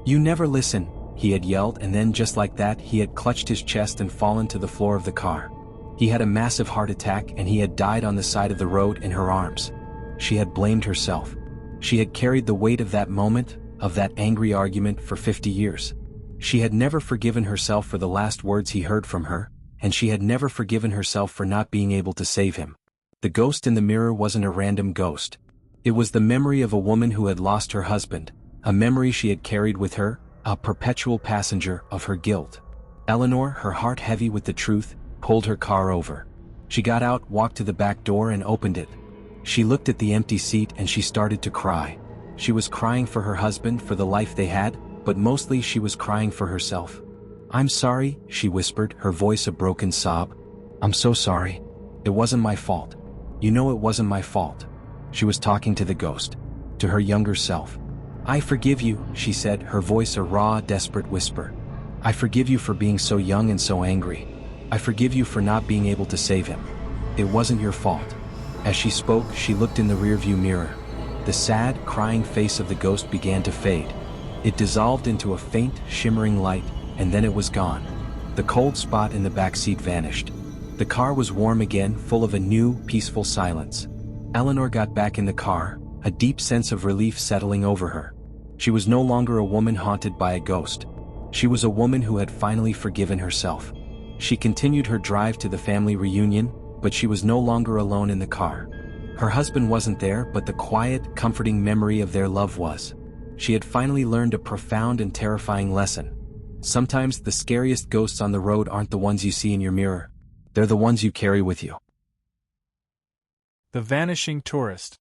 "You never listen," he had yelled, and then just like that he had clutched his chest and fallen to the floor of the car. He had a massive heart attack, and he had died on the side of the road in her arms. She had blamed herself. She had carried the weight of that moment, of that angry argument, for 50 years. She had never forgiven herself for the last words he heard from her, and she had never forgiven herself for not being able to save him. The ghost in the mirror wasn't a random ghost. It was the memory of a woman who had lost her husband, a memory she had carried with her, a perpetual passenger of her guilt. Eleanor, her heart heavy with the truth, pulled her car over. She got out, walked to the back door, and opened it. She looked at the empty seat and she started to cry. She was crying for her husband, for the life they had, but mostly she was crying for herself. "I'm sorry," she whispered, her voice a broken sob. "I'm so sorry. It wasn't my fault. You know it wasn't my fault." She was talking to the ghost, to her younger self. "I forgive you," she said, her voice a raw, desperate whisper. "I forgive you for being so young and so angry. I forgive you for not being able to save him. It wasn't your fault." As she spoke, she looked in the rearview mirror. The sad, crying face of the ghost began to fade. It dissolved into a faint, shimmering light, and then it was gone. The cold spot in the backseat vanished. The car was warm again, full of a new, peaceful silence. Eleanor got back in the car, a deep sense of relief settling over her. She was no longer a woman haunted by a ghost. She was a woman who had finally forgiven herself. She continued her drive to the family reunion, but she was no longer alone in the car. Her husband wasn't there, but the quiet, comforting memory of their love was. She had finally learned a profound and terrifying lesson. Sometimes the scariest ghosts on the road aren't the ones you see in your mirror. They're the ones you carry with you. The Vanishing Tourist.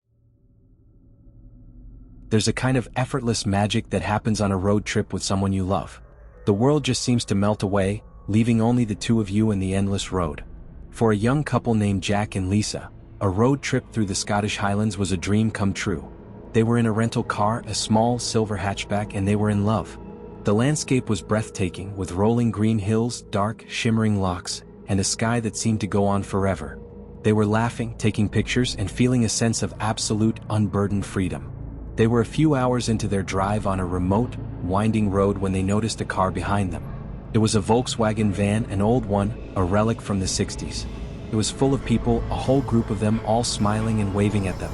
There's a kind of effortless magic that happens on a road trip with someone you love. The world just seems to melt away, leaving only the two of you in the endless road. For a young couple named Jack and Lisa, a road trip through the Scottish Highlands was a dream come true. They were in a rental car, a small silver hatchback, and they were in love. The landscape was breathtaking, with rolling green hills, dark, shimmering lochs, and a sky that seemed to go on forever. They were laughing, taking pictures, and feeling a sense of absolute, unburdened freedom. They were a few hours into their drive on a remote, winding road when they noticed a car behind them. It was a Volkswagen van, an old one, a relic from the 60s. It was full of people, a whole group of them, all smiling and waving at them.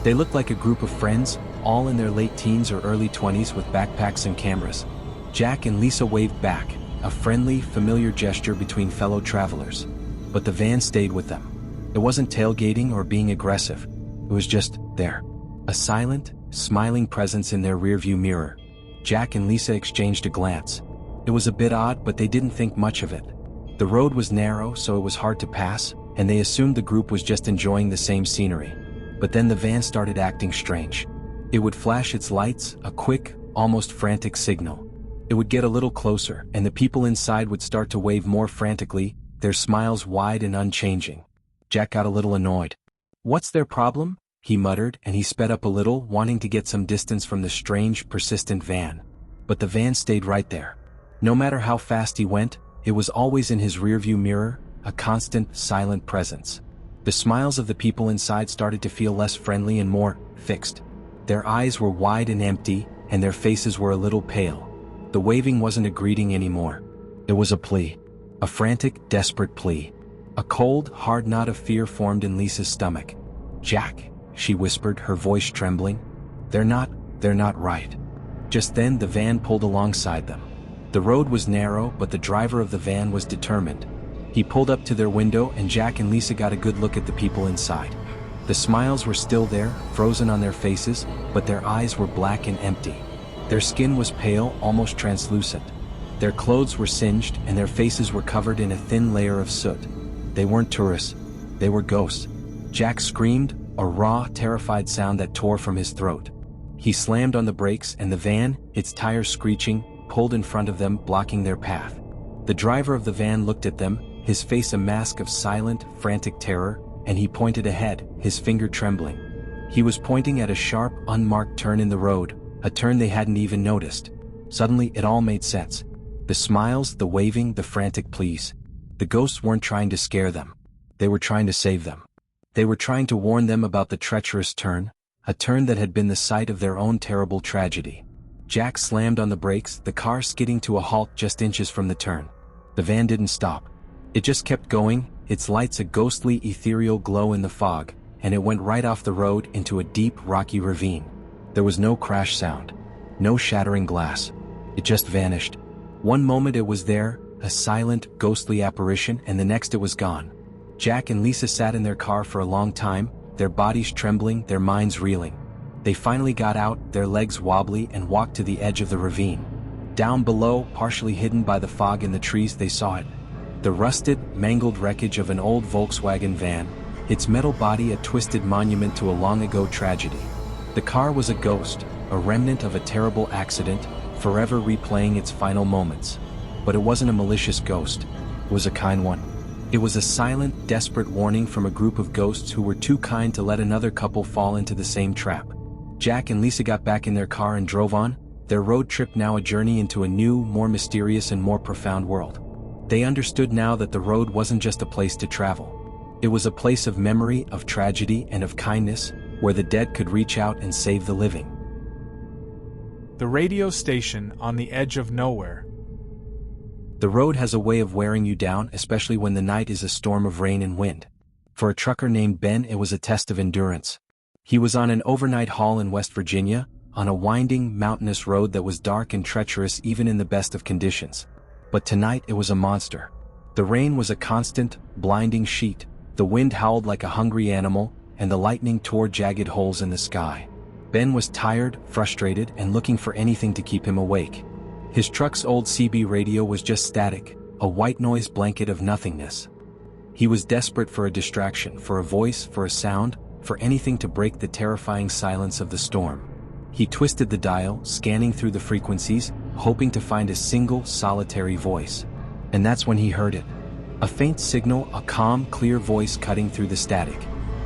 They looked like a group of friends, all in their late teens or early 20s with backpacks and cameras. Jack and Lisa waved back, a friendly, familiar gesture between fellow travelers. But the van stayed with them. It wasn't tailgating or being aggressive. It was just there. A silent, smiling presence in their rearview mirror. Jack and Lisa exchanged a glance. It was a bit odd, but they didn't think much of it. The road was narrow, so it was hard to pass, and they assumed the group was just enjoying the same scenery. But then the van started acting strange. It would flash its lights, a quick, almost frantic signal. It would get a little closer, and the people inside would start to wave more frantically, their smiles wide and unchanging. Jack got a little annoyed. "What's their problem?" he muttered, and he sped up a little, wanting to get some distance from the strange, persistent van. But the van stayed right there. No matter how fast he went, it was always in his rearview mirror, a constant, silent presence. The smiles of the people inside started to feel less friendly and more fixed. Their eyes were wide and empty, and their faces were a little pale. The waving wasn't a greeting anymore. It was a plea. A frantic, desperate plea. A cold, hard knot of fear formed in Lisa's stomach. "Jack," she whispered, her voice trembling. They're not right." Just then the van pulled alongside them. The road was narrow, but the driver of the van was determined. He pulled up to their window, and Jack and Lisa got a good look at the people inside. The smiles were still there, frozen on their faces, but their eyes were black and empty. Their skin was pale, almost translucent. Their clothes were singed, and their faces were covered in a thin layer of soot. They weren't tourists. They were ghosts. Jack screamed, a raw, terrified sound that tore from his throat. He slammed on the brakes, and the van, its tires screeching, pulled in front of them, blocking their path. The driver of the van looked at them, his face a mask of silent, frantic terror, and he pointed ahead, his finger trembling. He was pointing at a sharp, unmarked turn in the road, a turn they hadn't even noticed. Suddenly, it all made sense. The smiles, the waving, the frantic pleas. The ghosts weren't trying to scare them. They were trying to save them. They were trying to warn them about the treacherous turn, a turn that had been the site of their own terrible tragedy. Jack slammed on the brakes, the car skidding to a halt just inches from the turn. The van didn't stop. It just kept going, its lights a ghostly, ethereal glow in the fog, and it went right off the road into a deep, rocky ravine. There was no crash sound. No shattering glass. It just vanished. One moment it was there, a silent, ghostly apparition, and the next it was gone. Jack and Lisa sat in their car for a long time, their bodies trembling, their minds reeling. They finally got out, their legs wobbly, and walked to the edge of the ravine. Down below, partially hidden by the fog and the trees, they saw it. The rusted, mangled wreckage of an old Volkswagen van, its metal body a twisted monument to a long-ago tragedy. The car was a ghost, a remnant of a terrible accident, forever replaying its final moments. But it wasn't a malicious ghost. It was a kind one. It was a silent, desperate warning from a group of ghosts who were too kind to let another couple fall into the same trap. Jack and Lisa got back in their car and drove on, their road trip now a journey into a new, more mysterious and more profound world. They understood now that the road wasn't just a place to travel. It was a place of memory, of tragedy, and of kindness, where the dead could reach out and save the living. The radio station on the edge of nowhere. The road has a way of wearing you down, especially when the night is a storm of rain and wind. For a trucker named Ben, it was a test of endurance. He was on an overnight haul in West Virginia, on a winding, mountainous road that was dark and treacherous even in the best of conditions. But tonight it was a monster. The rain was a constant, blinding sheet, the wind howled like a hungry animal, and the lightning tore jagged holes in the sky. Ben was tired, frustrated, and looking for anything to keep him awake. His truck's old CB radio was just static, a white noise blanket of nothingness. He was desperate for a distraction, for a voice, for a sound, for anything to break the terrifying silence of the storm. He twisted the dial, scanning through the frequencies, hoping to find a single, solitary voice. And that's when he heard it. A faint signal, a calm, clear voice cutting through the static.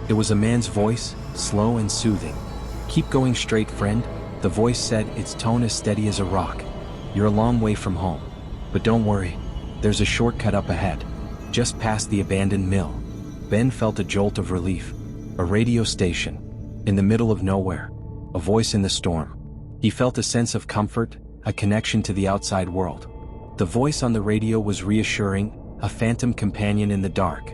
It was a man's voice, slow and soothing. "Keep going straight, friend," the voice said, its tone as steady as a rock. "You're a long way from home. But don't worry. There's a shortcut up ahead, just past the abandoned mill." Ben felt a jolt of relief. A radio station. In the middle of nowhere. A voice in the storm. He felt a sense of comfort, a connection to the outside world. The voice on the radio was reassuring, a phantom companion in the dark.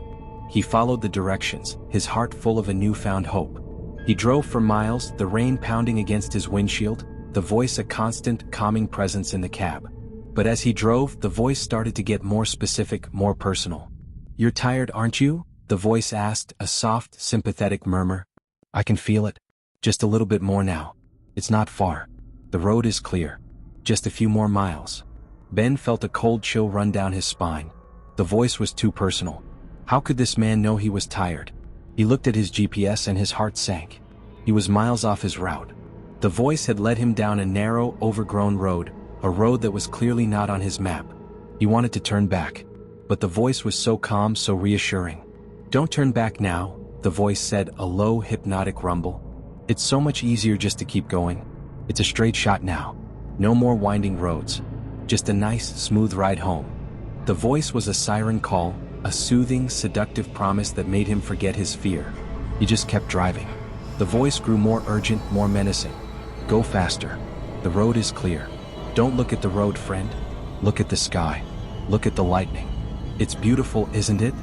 He followed the directions, his heart full of a newfound hope. He drove for miles, the rain pounding against his windshield, the voice a constant, calming presence in the cab. But as he drove, the voice started to get more specific, more personal. "You're tired, aren't you?" the voice asked, a soft, sympathetic murmur. "I can feel it. Just a little bit more now. It's not far. The road is clear. Just a few more miles." Ben felt a cold chill run down his spine. The voice was too personal. How could this man know he was tired? He looked at his GPS and his heart sank. He was miles off his route. The voice had led him down a narrow, overgrown road, a road that was clearly not on his map. He wanted to turn back. But the voice was so calm, so reassuring. "Don't turn back now," the voice said, a low, hypnotic rumble. "It's so much easier just to keep going. It's a straight shot now. No more winding roads. Just a nice, smooth ride home." The voice was a siren call, a soothing, seductive promise that made him forget his fear. He just kept driving. The voice grew more urgent, more menacing. "Go faster. The road is clear. Don't look at the road, friend. Look at the sky. Look at the lightning. It's beautiful, isn't it?"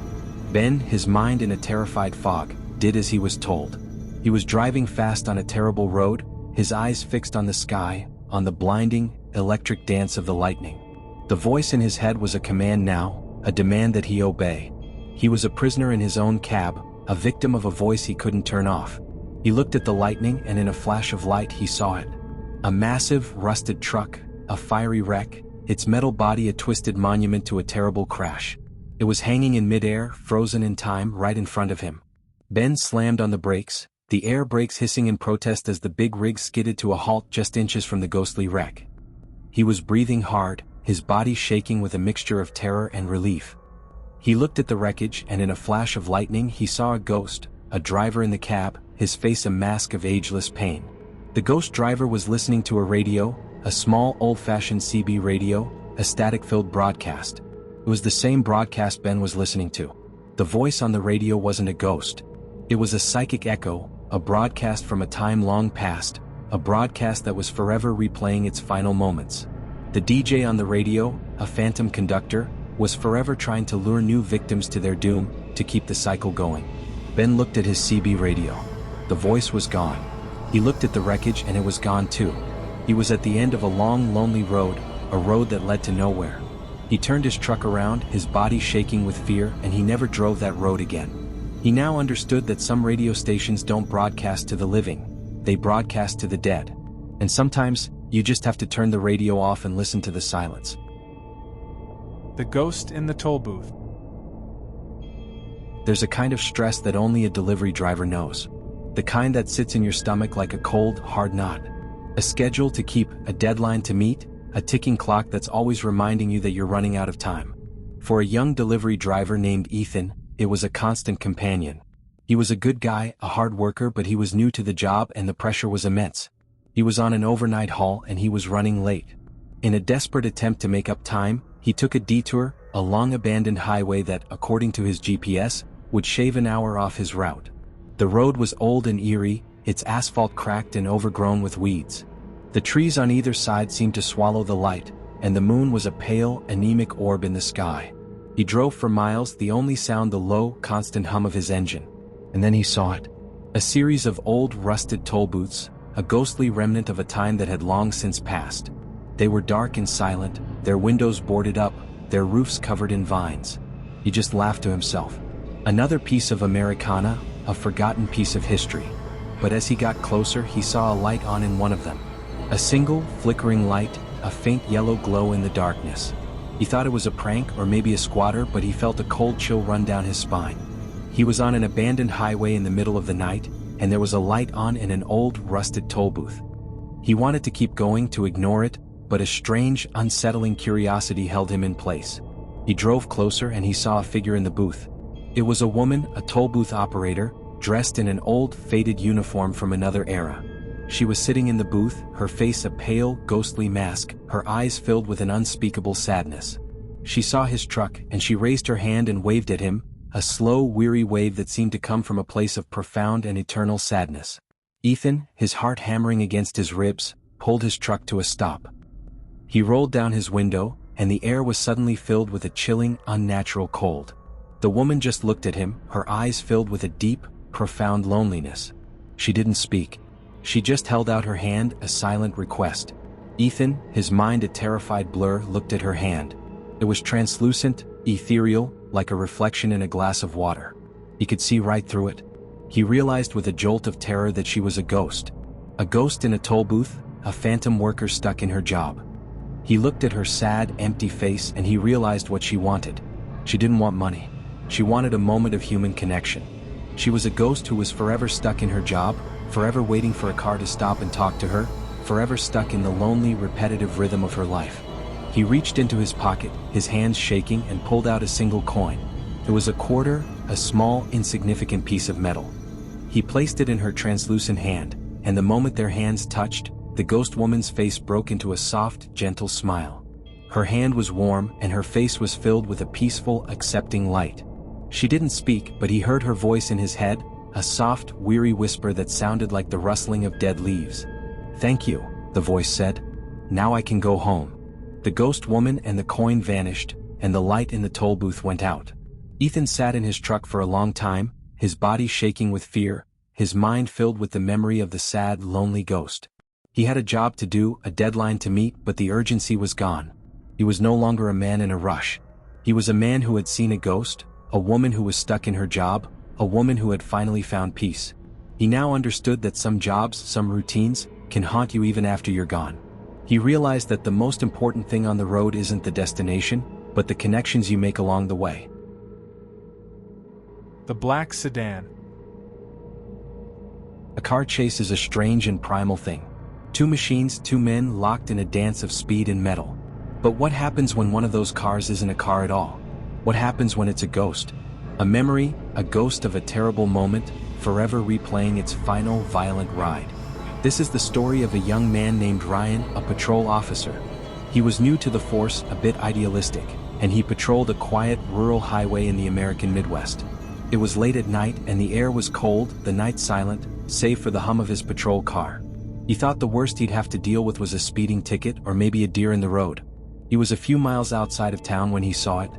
Ben, his mind in a terrified fog, did as he was told. He was driving fast on a terrible road, his eyes fixed on the sky, on the blinding, electric dance of the lightning. The voice in his head was a command now, a demand that he obey. He was a prisoner in his own cab, a victim of a voice he couldn't turn off. He looked at the lightning, and in a flash of light he saw it. A massive, rusted truck, a fiery wreck, its metal body a twisted monument to a terrible crash. It was hanging in midair, frozen in time, right in front of him. Ben slammed on the brakes, the air brakes hissing in protest as the big rig skidded to a halt just inches from the ghostly wreck. He was breathing hard, his body shaking with a mixture of terror and relief. He looked at the wreckage, and in a flash of lightning he saw a ghost, a driver in the cab, his face a mask of ageless pain. The ghost driver was listening to a radio, a small old-fashioned CB radio, a static-filled broadcast. It was the same broadcast Ben was listening to. The voice on the radio wasn't a ghost. It was a psychic echo, a broadcast from a time long past, a broadcast that was forever replaying its final moments. The DJ on the radio, a phantom conductor, was forever trying to lure new victims to their doom, to keep the cycle going. Ben looked at his CB radio. The voice was gone. He looked at the wreckage, and it was gone too. He was at the end of a long, lonely road, a road that led to nowhere. He turned his truck around, his body shaking with fear, and he never drove that road again. He now understood that some radio stations don't broadcast to the living. They broadcast to the dead. And sometimes, you just have to turn the radio off and listen to the silence. The ghost in the toll booth. There's a kind of stress that only a delivery driver knows. The kind that sits in your stomach like a cold, hard knot. A schedule to keep, a deadline to meet, a ticking clock that's always reminding you that you're running out of time. For a young delivery driver named Ethan, it was a constant companion. He was a good guy, a hard worker, but he was new to the job and the pressure was immense. He was on an overnight haul and he was running late. In a desperate attempt to make up time, he took a detour, a long abandoned highway that, according to his GPS, would shave an hour off his route. The road was old and eerie, its asphalt cracked and overgrown with weeds. The trees on either side seemed to swallow the light, and the moon was a pale, anemic orb in the sky. He drove for miles, the only sound the low, constant hum of his engine. And then he saw it. A series of old, rusted toll booths, a ghostly remnant of a time that had long since passed. They were dark and silent, their windows boarded up, their roofs covered in vines. He just laughed to himself. Another piece of Americana, a forgotten piece of history. But as he got closer, he saw a light on in one of them. A single, flickering light, a faint yellow glow in the darkness. He thought it was a prank or maybe a squatter, but he felt a cold chill run down his spine. He was on an abandoned highway in the middle of the night, and there was a light on in an old, rusted toll booth. He wanted to keep going, to ignore it, but a strange, unsettling curiosity held him in place. He drove closer and he saw a figure in the booth. It was a woman, a toll booth operator, dressed in an old, faded uniform from another era. She was sitting in the booth, her face a pale, ghostly mask, her eyes filled with an unspeakable sadness. She saw his truck, and she raised her hand and waved at him, a slow, weary wave that seemed to come from a place of profound and eternal sadness. Ethan, his heart hammering against his ribs, pulled his truck to a stop. He rolled down his window, and the air was suddenly filled with a chilling, unnatural cold. The woman just looked at him, her eyes filled with a deep, profound loneliness. She didn't speak. She just held out her hand, a silent request. Ethan, his mind a terrified blur, looked at her hand. It was translucent, ethereal, like a reflection in a glass of water. He could see right through it. He realized with a jolt of terror that she was a ghost. A ghost in a toll booth, a phantom worker stuck in her job. He looked at her sad, empty face and he realized what she wanted. She didn't want money. She wanted a moment of human connection. She was a ghost who was forever stuck in her job, forever waiting for a car to stop and talk to her, forever stuck in the lonely, repetitive rhythm of her life. He reached into his pocket, his hands shaking, and pulled out a single coin. It was a quarter, a small, insignificant piece of metal. He placed it in her translucent hand, and the moment their hands touched, the ghost woman's face broke into a soft, gentle smile. Her hand was warm, and her face was filled with a peaceful, accepting light. She didn't speak, but he heard her voice in his head, a soft, weary whisper that sounded like the rustling of dead leaves. "Thank you," the voice said. "Now I can go home." The ghost woman and the coin vanished, and the light in the toll booth went out. Ethan sat in his truck for a long time, his body shaking with fear, his mind filled with the memory of the sad, lonely ghost. He had a job to do, a deadline to meet, but the urgency was gone. He was no longer a man in a rush. He was a man who had seen a ghost, a woman who was stuck in her job, a woman who had finally found peace. He now understood that some jobs, some routines, can haunt you even after you're gone. He realized that the most important thing on the road isn't the destination, but the connections you make along the way. The Black Sedan. A car chase is a strange and primal thing. Two machines, two men locked in a dance of speed and metal. But what happens when one of those cars isn't a car at all? What happens when it's a ghost? A memory, a ghost of a terrible moment, forever replaying its final violent ride. This is the story of a young man named Ryan, a patrol officer. He was new to the force, a bit idealistic, and he patrolled a quiet, rural highway in the American Midwest. It was late at night and the air was cold, the night silent, save for the hum of his patrol car. He thought the worst he'd have to deal with was a speeding ticket or maybe a deer in the road. He was a few miles outside of town when he saw it.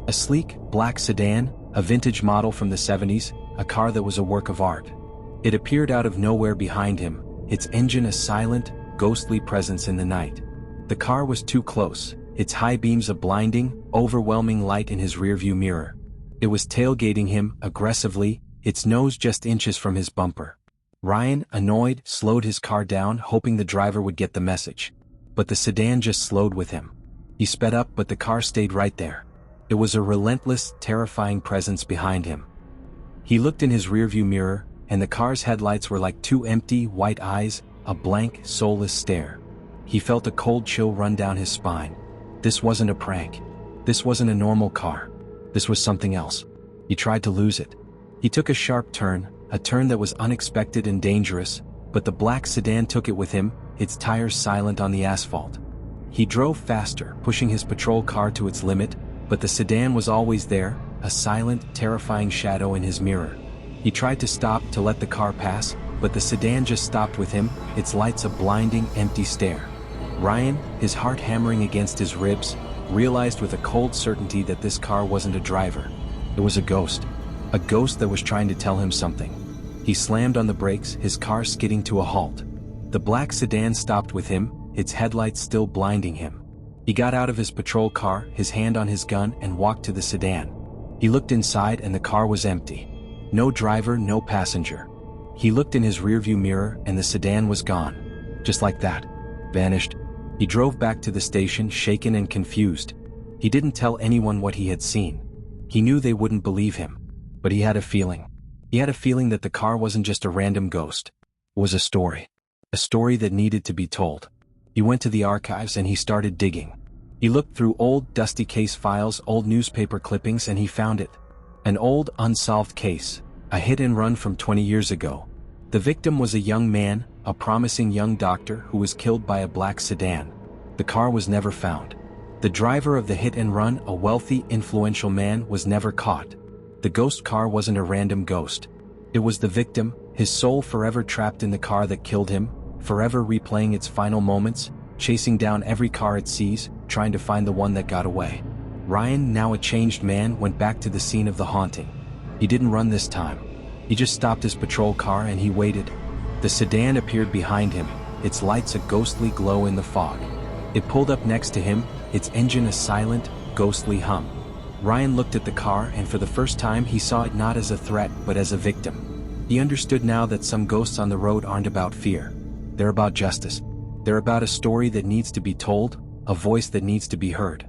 A sleek, black sedan, a vintage model from the 70s, a car that was a work of art. It appeared out of nowhere behind him, its engine a silent, ghostly presence in the night. The car was too close, its high beams a blinding, overwhelming light in his rearview mirror. It was tailgating him, aggressively, its nose just inches from his bumper. Ryan, annoyed, slowed his car down, hoping the driver would get the message. But the sedan just slowed with him. He sped up, but the car stayed right there. It was a relentless, terrifying presence behind him. He looked in his rearview mirror, and the car's headlights were like two empty, white eyes, a blank, soulless stare. He felt a cold chill run down his spine. This wasn't a prank. This wasn't a normal car. This was something else. He tried to lose it. He took a sharp turn, a turn that was unexpected and dangerous, but the black sedan took it with him, its tires silent on the asphalt. He drove faster, pushing his patrol car to its limit, but the sedan was always there, a silent, terrifying shadow in his mirror. He tried to stop to let the car pass, but the sedan just stopped with him, its lights a blinding, empty stare. Ryan, his heart hammering against his ribs, realized with a cold certainty that this car wasn't a driver. It was a ghost that was trying to tell him something. He slammed on the brakes, his car skidding to a halt. The black sedan stopped with him, its headlights still blinding him. He got out of his patrol car, his hand on his gun, and walked to the sedan. He looked inside and the car was empty. No driver, no passenger. He looked in his rearview mirror and the sedan was gone. Just like that. Vanished. He drove back to the station, shaken and confused. He didn't tell anyone what he had seen. He knew they wouldn't believe him. But he had a feeling. He had a feeling that the car wasn't just a random ghost. It was a story. A story that needed to be told. He went to the archives and he started digging. He looked through old, dusty case files, old newspaper clippings, and he found it. An old, unsolved case. A hit and run from 20 years ago. The victim was a young man, a promising young doctor who was killed by a black sedan. The car was never found. The driver of the hit and run, a wealthy, influential man, was never caught. The ghost car wasn't a random ghost. It was the victim, his soul forever trapped in the car that killed him, forever replaying its final moments, chasing down every car it sees, trying to find the one that got away. Ryan, now a changed man, went back to the scene of the haunting. He didn't run this time. He just stopped his patrol car and he waited. The sedan appeared behind him, its lights a ghostly glow in the fog. It pulled up next to him, its engine a silent, ghostly hum. Ryan looked at the car and for the first time he saw it not as a threat but as a victim. He understood now that some ghosts on the road aren't about fear. They're about justice. They're about a story that needs to be told, a voice that needs to be heard.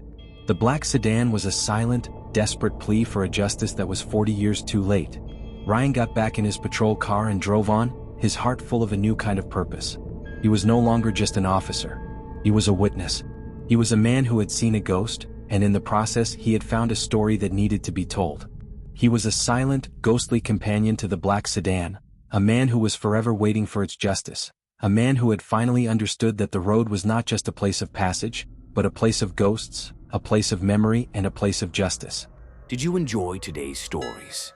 The black sedan was a silent, desperate plea for a justice that was 40 years too late. Ryan got back in his patrol car and drove on, his heart full of a new kind of purpose. He was no longer just an officer. He was a witness. He was a man who had seen a ghost, and in the process he had found a story that needed to be told. He was a silent, ghostly companion to the black sedan, a man who was forever waiting for its justice, a man who had finally understood that the road was not just a place of passage, but a place of ghosts, a place of memory, and a place of justice. Did you enjoy today's stories?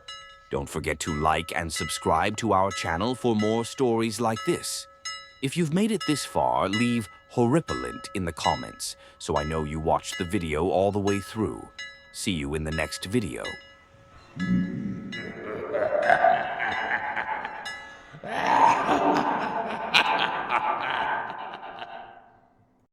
Don't forget to like and subscribe to our channel for more stories like this. If you've made it this far, leave horripilant in the comments so I know you watched the video all the way through. See you in the next video.